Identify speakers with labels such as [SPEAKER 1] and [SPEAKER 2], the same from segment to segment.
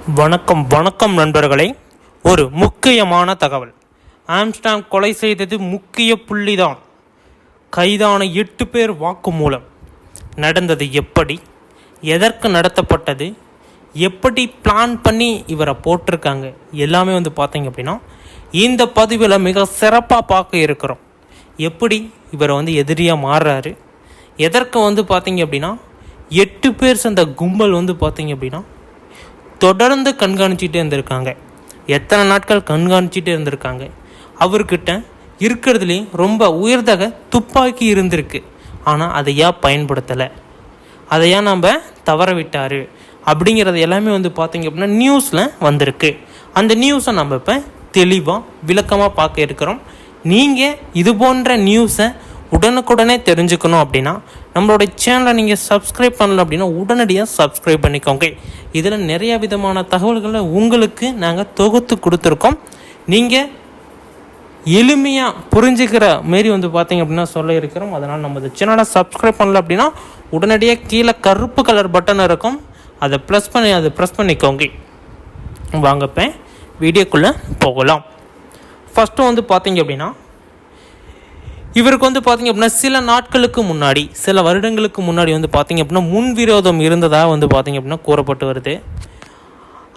[SPEAKER 1] வணக்கம் வணக்கம் நண்பர்களே. ஒரு முக்கியமான தகவல். ஆம்ஸ்டாங் கொலை செய்தது முக்கிய புள்ளிதான். கைதான 8 பேர் வாக்குமூலம். நடந்தது எப்படி, எதற்கு நடத்தப்பட்டது, எப்படி பிளான் பண்ணி இவரை போட்டிருக்காங்க, எல்லாமே பார்த்தீங்க அப்படின்னா இந்த பதிவில் மிக சிறப்பாக பார்க்க இருக்கிறோம். எப்படி இவரை எதிரியாக மாறுறாரு, எதற்கு பார்த்தீங்க அப்படின்னா 8 பேர் சேர்ந்த கும்பல் பார்த்தீங்க அப்படின்னா தொடர்ந்து கண்காணிச்சிட்டே இருந்திருக்காங்க. எத்தனை நாட்கள் கண்காணிச்சிட்டே இருந்திருக்காங்க. அவர்கிட்ட இருக்கிறதுலே ரொம்ப உயர்தக துப்பாக்கி இருந்திருக்கு. ஆனால் அதை ஏன் பயன்படுத்தலை, அதை ஏன் நம்ம தவற விட்டார் அப்படிங்கிறது எல்லாமே பார்த்தீங்க அப்படின்னா நியூஸில் வந்திருக்கு. அந்த நியூஸை நம்ம இப்போ தெளிவாக விளக்கமாக பார்க்க இருக்கிறோம். நீங்கள் இது போன்ற நியூஸை உடனுக்குடனே தெரிஞ்சுக்கணும் அப்படின்னா நம்மளோட சேனலை நீங்கள் சப்ஸ்கிரைப் பண்ணல அப்படின்னா உடனடியாக சப்ஸ்கிரைப் பண்ணிக்கோங்க. இதில் நிறைய விதமான தகவல்களை உங்களுக்கு நாங்கள் தொகுத்து கொடுத்துருக்கோம். நீங்கள் எளிமையாக புரிஞ்சுக்கிற மாரி பார்த்தீங்க அப்படின்னா சொல்ல இருக்கிறோம். அதனால் நம்ம இந்த சேனலை சப்ஸ்கிரைப் பண்ணல அப்படின்னா உடனடியாக கீழே கருப்பு கலர் பட்டன் இருக்கும், அதை ப்ரெஸ் பண்ணிக்கோங்க. வாங்க இப்போ வீடியோக்குள்ளே போகலாம். ஃபஸ்ட்டு பார்த்தீங்க அப்படின்னா இவருக்கு பார்த்தீங்க அப்படின்னா சில நாட்களுக்கு முன்னாடி, சில வருடங்களுக்கு முன்னாடி பார்த்தீங்க அப்படின்னா முன்விரோதம் இருந்ததாக பார்த்தீங்க அப்படின்னா கூறப்பட்டு வருது.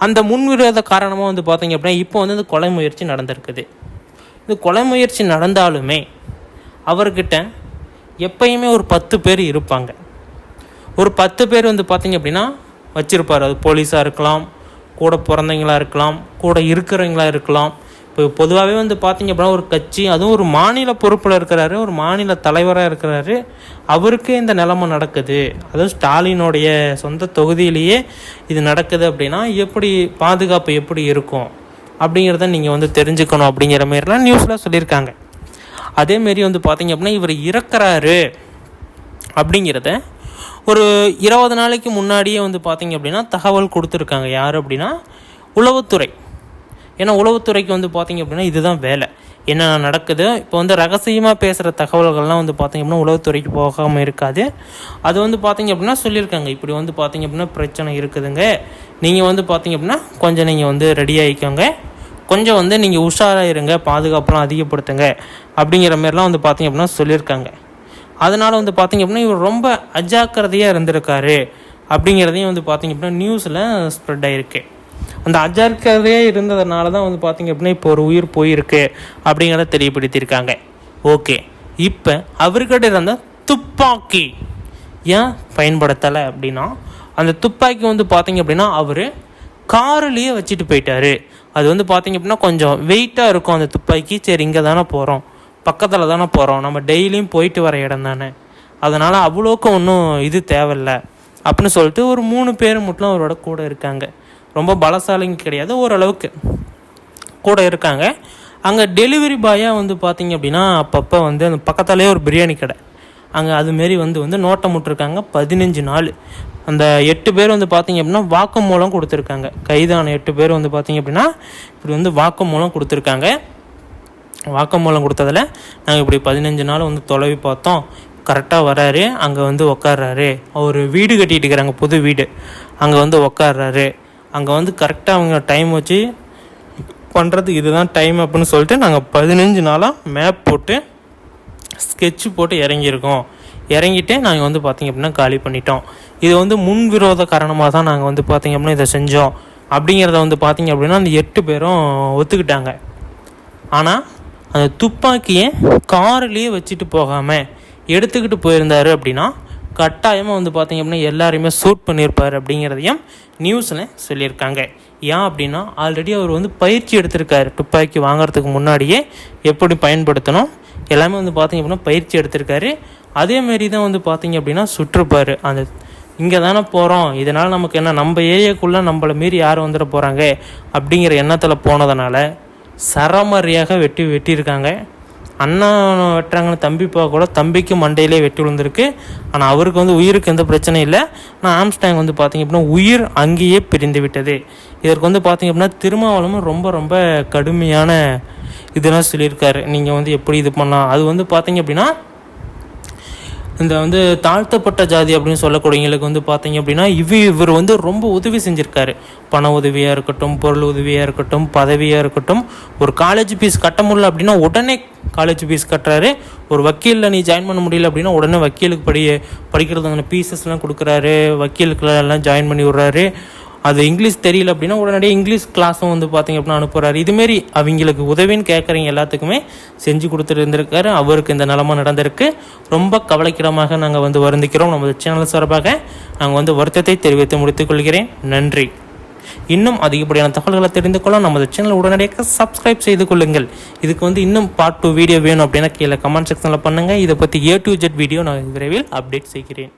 [SPEAKER 1] அந்த முன்விரோத காரணமாக பார்த்தீங்க அப்படின்னா இப்போ இந்த கொலை முயற்சி நடந்திருக்குது. இந்த கொலை முயற்சி நடந்தாலுமே அவர்கிட்ட எப்பயுமே ஒரு 10 பேர் இருப்பாங்க. ஒரு 10 பேர் பார்த்தீங்க அப்படின்னா வச்சுருப்பார். அது போலீஸாக இருக்கலாம், கூட பிறந்தவங்களாக இருக்கலாம், கூட இருக்கிறவங்களாக இருக்கலாம். இப்போ பொதுவாகவே பார்த்தீங்க அப்படின்னா ஒரு கட்சி, அதுவும் ஒரு மாநில பொறுப்பில் இருக்கிறாரு, ஒரு மாநில தலைவராக இருக்கிறாரு, அவருக்கு இந்த நிலைமை நடக்குது, அதுவும் ஸ்டாலினுடைய சொந்த தொகுதியிலேயே இது நடக்குது அப்படின்னா எப்படி பாதுகாப்பு எப்படி இருக்கும் அப்படிங்கிறத நீங்கள் தெரிஞ்சுக்கணும் அப்படிங்கிற மாரிலாம் நியூஸில் சொல்லியிருக்காங்க. அதேமாரி பார்த்தீங்க அப்படின்னா இவர் இறக்குறாரு அப்படிங்கிறத ஒரு 20 நாளைக்கு முன்னாடியே பார்த்தீங்க அப்படின்னா தகவல் கொடுத்துருக்காங்க. யார் அப்படின்னா உளவுத்துறை. ஏன்னா உளவுத்துறைக்கு பார்த்தீங்க அப்படின்னா இதுதான் வேலை. என்ன நடக்குது இப்போ ரகசியமாக பேசுகிற தகவல்கள்லாம் பார்த்தீங்க அப்படின்னா உளவுத்துறைக்கு போகாமல் இருக்காது. அது பார்த்தீங்க அப்படின்னா சொல்லியிருக்காங்க. இப்படி பார்த்தீங்க அப்படின்னா பிரச்சனை இருக்குதுங்க, நீங்கள் பார்த்தீங்க அப்படின்னா கொஞ்சம் நீங்கள் ரெடி ஆகிக்கோங்க, கொஞ்சம் நீங்கள் உஷாராக இருங்க, பாதுகாப்பெலாம் அதிகப்படுத்துங்க அப்படிங்கிற மாரிலாம் பார்த்தீங்க அப்படின்னா சொல்லியிருக்காங்க. அதனால் பார்த்தீங்க அப்படின்னா இவர் ரொம்ப அஜாக்கிரதையாக இருந்திருக்காரு அப்படிங்கிறதையும் பார்த்தீங்க அப்படின்னா நியூஸில் ஸ்ப்ரெட் ஆகிருக்கு. அந்த அஜாக்கிரதையாக இருந்ததுனால தான் பார்த்தீங்க அப்படின்னா இப்போ ஒரு உயிர் போயிருக்கு அப்படிங்கிறத தெரியப்படுத்தியிருக்காங்க. ஓகே, இப்போ அவர்கிட்ட இருந்த துப்பாக்கி ஏன் பயன்படுத்தலை அப்படின்னா அந்த துப்பாக்கி பார்த்தீங்க அப்படின்னா அவர் காரிலேயே வச்சுட்டு போயிட்டார். அது பார்த்தீங்க அப்படின்னா கொஞ்சம் வெயிட்டாக இருக்கும் அந்த துப்பாக்கி. சரி, இங்கே தானே போகிறோம், பக்கத்தில் தானே போகிறோம், நம்ம டெய்லியும் போயிட்டு வர இடம் தானே, அதனால் அவ்வளோக்கு ஒன்றும் இது தேவையில்லை அப்படின்னு சொல்லிட்டு ஒரு 3 பேர் மட்டும் அவரோட கூட இருக்காங்க. ரொம்ப பலசாலிங்க கிடையாது, ஓரளவுக்கு கூட இருக்காங்க. அங்கே டெலிவரி பாயாக பார்த்தீங்க அப்படின்னா அப்பப்போ அந்த பக்கத்துலேயே ஒரு பிரியாணி கடை, அங்கே அதுமாரி நோட்டம் விட்டுருக்காங்க. 15 நாள் அந்த 8 பேர் பார்த்தீங்க அப்படின்னா வாக்குமூலம் கொடுத்துருக்காங்க. கைதான 8 பேர் பார்த்தீங்க அப்படின்னா இப்படி வாக்குமூலம் கொடுத்துருக்காங்க. வாக்குமூலம் கொடுத்ததில் நாங்கள் இப்படி 15 நாள் தொலைவி பார்த்தோம், கரெக்டாக வராரு, அங்கே உக்காடுறாரு, அவர் வீடு கட்டிகிட்டு இருக்கிறாங்க, புது வீடு, அங்கே உக்காடுறாரு, அங்கே கரெக்டாக அவங்க டைம் வச்சு பண்ணுறது இதுதான் டைம் அப்படின்னு சொல்லிட்டு நாங்கள் 15 நாளாக மேப் போட்டு ஸ்கெட்சு போட்டு இறங்கியிருக்கோம். இறங்கிட்டு நாங்கள் பார்த்திங்க அப்படின்னா காலி பண்ணிட்டோம். இது முன்விரோத காரணமாக தான் நாங்கள் பார்த்திங்க அப்படின்னா இதை செஞ்சோம் அப்படிங்கிறத பார்த்திங்க அப்படின்னா அந்த 8 பேரும் ஒத்துக்கிட்டாங்க. ஆனால் அந்த துப்பாக்கியை காரிலேயே வச்சுட்டு போகாமல் எடுத்துக்கிட்டு போயிருந்தார் அப்படின்னா கட்டாயமாக பார்த்திங்க அப்படின்னா எல்லாரையுமே ஷூட் பண்ணியிருப்பார் அப்படிங்கிறதையும் நியூஸில் சொல்லியிருக்காங்க. ஏன் அப்படின்னா ஆல்ரெடி அவர் பயிற்சி எடுத்திருக்காரு. துப்பாக்கி வாங்கிறதுக்கு முன்னாடியே எப்படி பயன்படுத்தணும் எல்லாமே பார்த்திங்க அப்படின்னா பயிற்சி எடுத்திருக்காரு. அதேமாரி தான் பார்த்திங்க அப்படின்னா சுற்றுப்பார். அந்த இங்கே தானே போகிறோம், இதனால் நமக்கு என்ன, நம்ம ஏரியாக்குள்ளே நம்மளை மீறி யார் வந்துட போகிறாங்க அப்படிங்கிற எண்ணத்தில் போனதுனால சரமாரியாக வெட்டியிருக்காங்க. அண்ணா வெட்டுறாங்கன்னு தம்பி கூட தம்பிக்கு மண்டையிலே வெட்டி விழுந்திருக்கு. ஆனால் அவருக்கு உயிருக்கு எந்த பிரச்சனையும் இல்லை. ஆனால் ஆம்ஸ்டாங் பார்த்திங்க அப்படின்னா உயிர் அங்கேயே பிரிந்து விட்டது. இதற்கு பார்த்திங்க அப்படின்னா திருமாவளமும் ரொம்ப ரொம்ப கடுமையான இதெல்லாம் சொல்லியிருக்காரு. நீங்கள் எப்படி இது பண்ணலாம், அது பார்த்திங்க அப்படின்னா இந்த வந்து தாழ்த்தப்பட்ட ஜாதி அப்படின்னு சொல்லக்கூடியவங்களுக்கு வந்து பார்த்தீங்க அப்படின்னா இவர் வந்து ரொம்ப உதவி செஞ்சுருக்காரு. பண உதவியாக இருக்கட்டும், பொருள் உதவியாக இருக்கட்டும், பதவியாக இருக்கட்டும். ஒரு காலேஜ் ஃபீஸ் கட்ட முடியல அப்படின்னா உடனே காலேஜ் ஃபீஸ் கட்டுறாரு. ஒரு வக்கீலில் நீ ஜாயின் பண்ண முடியல அப்படின்னா உடனே வக்கீலுக்கு படிக்கிறதுக்கான ஃபீஸஸ்லாம் கொடுக்குறாரு. வக்கீலுக்குலாம் ஜாயின் பண்ணி விட்றாரு. அது இங்கிலீஷ் தெரியல அப்படின்னா உடனடியே இங்கிலீஷ் கிளாஸும் வந்து பார்த்திங்க அப்படின்னா அனுப்புகிறாரு. இதுமாரி அவங்களுக்கு உதவின்னு கேட்குறீங்க எல்லாத்துக்குமே செஞ்சு கொடுத்துட்டு இருந்திருக்காரு. அவருக்கு இந்த நிலமை நடந்திருக்கு. ரொம்ப கவலைக்கிடமாக நாங்கள் வந்து வருந்திக்கிறோம். நமது சேனல் சார்பாக நாங்கள் வந்து வருத்தத்தை தெரிவித்து முடித்துக்கொள்கிறேன். நன்றி. இன்னும் அதிகப்படியான தகவல்களை தெரிந்து கொள்ள நமது சேனல் உடனடியாக சப்ஸ்கிரைப் செய்து கொள்ளுங்கள். இதுக்கு வந்து இன்னும் பார்ட் 2 வீடியோ வேணும் அப்படின்னா கீழே கமெண்ட் செக்ஷனில் பண்ணுங்கள். இதை பற்றி A to Z வீடியோ நான் விரைவில் அப்டேட் செய்கிறேன்.